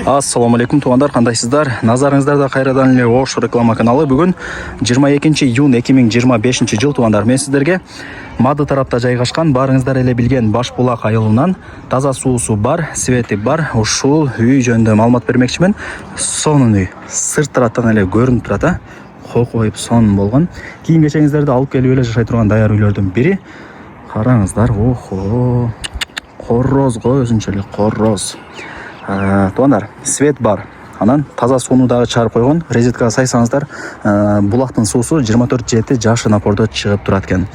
Ассаламу алейкум туғандар, қандайсыздар? Назарыңыздарда қайрадан эле Ош реклама каналы. Бүгін 22 июнь 2025 жыл туғандар. Мен сіздерге Мады тарапта жайгашкан, барыңыздар эле билген Башбулак айылынан таза суусу бар, свети бар, ушул үй жөнүндө маалымат бермекчимин. Сонун үй, сырт тараптан эле көрүнүп турат, койып сонун болгон. Кийин кечеңиздерди алып келип эле жашай турган даяр үйлөрдүн бири. Караңыздар, охо, корроз го, өзүнчө эле корроз. Туғандар, свет бар. Анан таза сууну дагы чыгарып койгон. Резеткага сайсаңыздар, булактын суусу 24/7 жакшы напордо чыгып турат экен.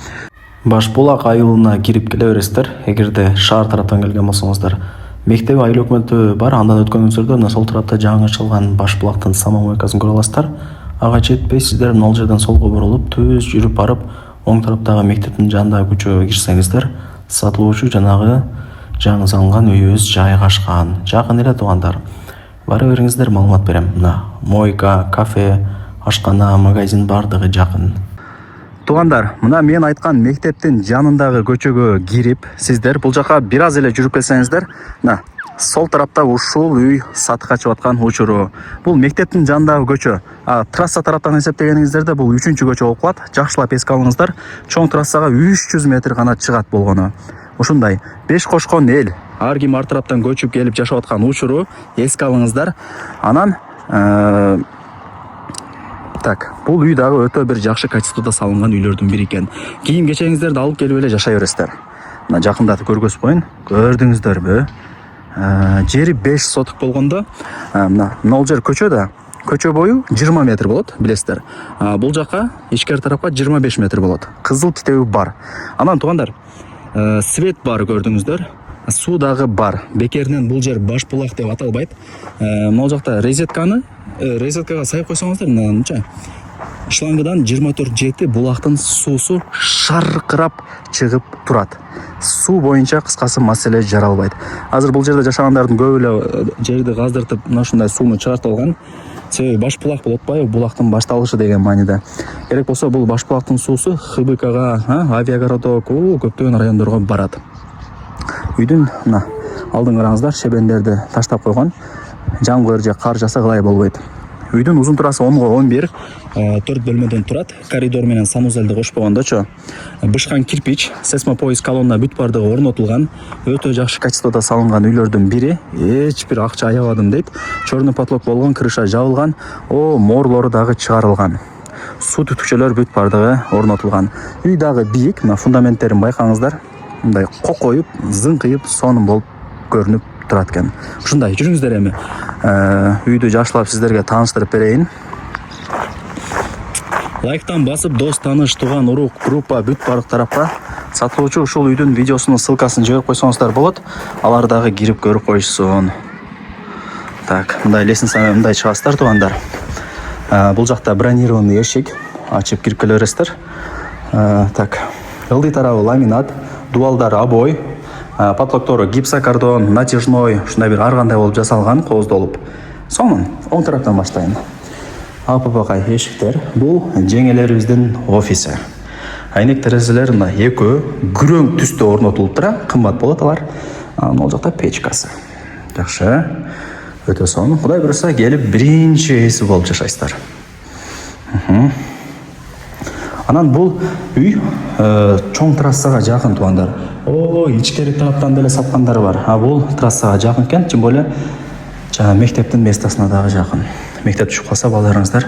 Башбулак айылына кирип келе бересиздер. Эгерде шаар тараптан келген болсоңуздар, мектеп айыл өкмөтү бар, андан өткөнүңүздөрдө мына сол тарапта жаңы ачылган Башбулактын самомойкасын көрө аласыздар. Ага жетпей сиздер мына жерден солго бурулуп, түз жүрүп барып, оң тараптагы мектептин жанындагы көчөгө кирсеңиздер, сатылуучу жанагы жаңы салынган үйүбүз жайгашкан. Жакын эле туғандар. Бара бериңиздер, маалымат берем. Мына мойка, кафе, ашкана, магазин бардыгы жакын. Туғандар, мына мен айткан мектептин жанындагы көчөгө кирип, сиздер бул жака бир аз эле жүрүп келсеңиздер, мына сол тарапта ушул үй сатыкка чыгып аткан учуру. Бул мектептин жанындагы көчө. Трасса тараптан эсептегениңиздерде бул 3-чү көчө болуп калат. Жакшылап эске алыңыздар. Чоң трассага 300 метр гана чыгат болгону. Ушундай 5 кошкон эл ар ким ар тараптан көчүп келип жашап аткан учуру эске алыңыздар. Анан бул үй дагы өтө бир жакшы качестводо салынган үйлөрдүн бири экен. Кийин кечеңиздерди алып келип эле жашай бересиздер. Мына жакындатып көргөзүп коюн. Көрдүңүздөрбү? Жери 5 соток болгондо, мына жер көчө да, көчө бою 20 метр болот, билесиздер. Бул жака ичкери тарапка 25 метр болот. Кызыл китеби бар. Анан туғандар, свет бар, көрдүңүздөр. Суу дагы бар. Бекеринен бул жер Башбулак деп аталбайт. Могул жакта резеткага сайып койсоңуздар, мынанча шлангыдан 24/7 булактын суусу шаркырап чыгып турат. Суу боюнча кыскасы маселе жаралбайт. Азыр бул жерде жашагандардын көбү эле жерди газдыртып, мына ушундай сууну чыгартып алган. Себеби Башбулак болуп атпайбы, булактын башталышы деген мааниде. Керек болсо бул Башбулактын суусу ХБКга, Авиагородок, көптөгөн райондорго барат. Үйдүн мына алдын караңыздар, шебендерди таштап койгон. Жамгыр же кар жаса кылай болбойт. Үйдүн узун турасы 10x11, 4 бөлмөдөн турат. Коридор менен санузелди кошпогондочу. Бышкан кирпич, сесмопоиз колонна бүт бардыгы орнотулган. Өтө жакшы качестводо салынган үйлөрдүн бири. Эч бир акча аябадым дейт. Чорный потолок болгон, крыша жабылган, морлору дагы чыгарылган. Суу түтүкчөлөр бүт бардыгы орнотулган. Үй дагы бийик, мына фундаменттерин байкаңыздар. Мындай кокоюп, зыңкыйып, сонун болуп көрүнүп турат экен. Ушундай жүрүңүздөр эми. Үйдү жакшылап сиздерге тааныштырып берейин. Лайктан басып, дос, тааныш, тууган, урук, группа бүт бардык тарапка сатылуучу ушул үйдүн видеосунун ссылкасын жиберип койсоңуздар болот. Алар дагы кирип көрүп коюшсун. Мындай лестницамен мындай чыгасыздар тугандар. Бул жакта бронированный эшик, ачып кирип келе бересиздер. Ылдый тарабы ламинат, дуалдар обой, потолоктору гипсокартон, натяжной, ушундай бир ар кандай болуп жасалган, кооздолуп. Сонун, оң тараптан баштайын. Апапакай эшиктер, бул жеңелерибиздин офиси. Айнек терезелер мына экөө күрөң түстө орнотулуп тура, кымбат болот алар. Могул жакта печкасы. Жакшы. Өтө сонун. Кудай буюрса келип биринчи эси болуп жашайсыздар. Анан бул үй чоң трассага жакын тугандар. Ичкери тараптан деле саткандар бар. Бул трассага жакын экен, тем более жана мектептин местасына дагы жакын. Мектеп түшүп калса балдарыңыздар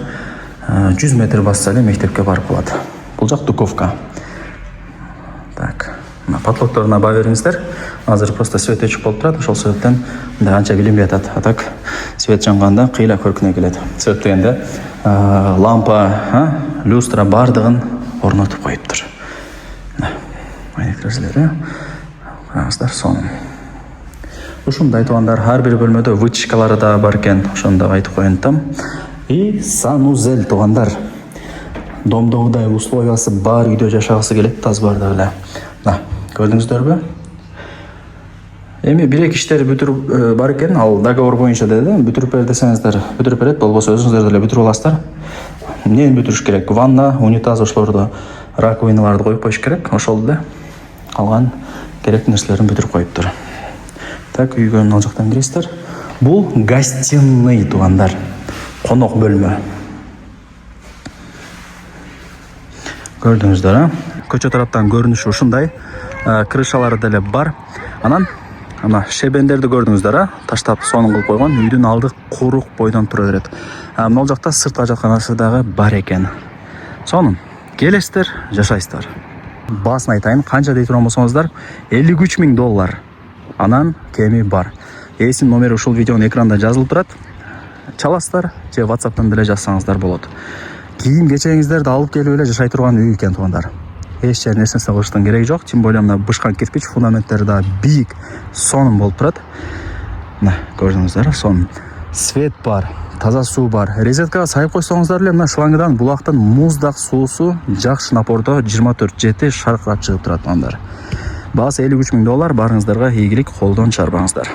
100 метр басса эле мектепке барып калат. Бул жак дуковка. Мына потолокторуна баа бериңиздер. Азыр просто свет өчүк болуп турат, ошол себептен мындай анча билинбей атат. Атак свет жанганда кыйла көркүнө келет. Себеп дегенде лампа, люстра бардыгын орнотуп коюптур. Айнек терезелери, караңыздар, сонун. Ушундай тугандар, ар бир бөлмөдө вытяжкалары да бар экен, ошону да айтып коюн там. И санузел тугандар. Домдогудай условиясы бар үйдө жашагысы келет, таз бардыгы эле. Көрдүңүздөрбү? Эми бирек иштери бүтүрүп бар экен, ал договор боюнча деди. Бүтүрүп бер десеңиздер, бүтүрүп берет, болбосо өзүңүздөр деле бүтүрүп аласыздар. Эмнени бүтүрүш керек? Ванна, унитаз, ошолорду, раковиналарды коюп коюш керек, ошол эле. Калган керектүү нерселерин бүтүрүп коюптур. Үйгө ал жактан киресиздер. Бұл гостиный туғандар. Қонақ бөлме. Көрдіңіздер, көчө тараптан көрініші ушундай. Крышалары деле бар. Анан ана шебендерди көрдүңүздөр, таштап сонун кылып койгон. Үйдүн алды курук бойдон тура берет. Могул жакта сырт ажатканасы дагы бар экен. Сонун келесиздер, жашайсыздар. Баасын айтайын, канча дей турган болсоңуздар, $53,000. Анан кеми бар. Эсин номери ушул видеонун экранда жазылып турат. Чаласыздар же WhatsApp'тан деле жазсаңыздар болот. Кийим кечеңиздерди алып келип эле жашай турган үй экен туугандар. Эч жер нерсесине кылыштын кереги жок. Тем более мына бышкан кирпич фундаменттери да бийик, сонун болуп турат. Мына көрдүңүздөр, сонун. Свет бар, таза суу бар. Резеткага сайып койсоңуздар эле мына шлангыдан булактын муздак суусу жакшы напордо 24/7 шаркырап чыгып турат туугандар. Баасы $53,000. Барыңыздарга ийгилик, колдон чарбаңыздар.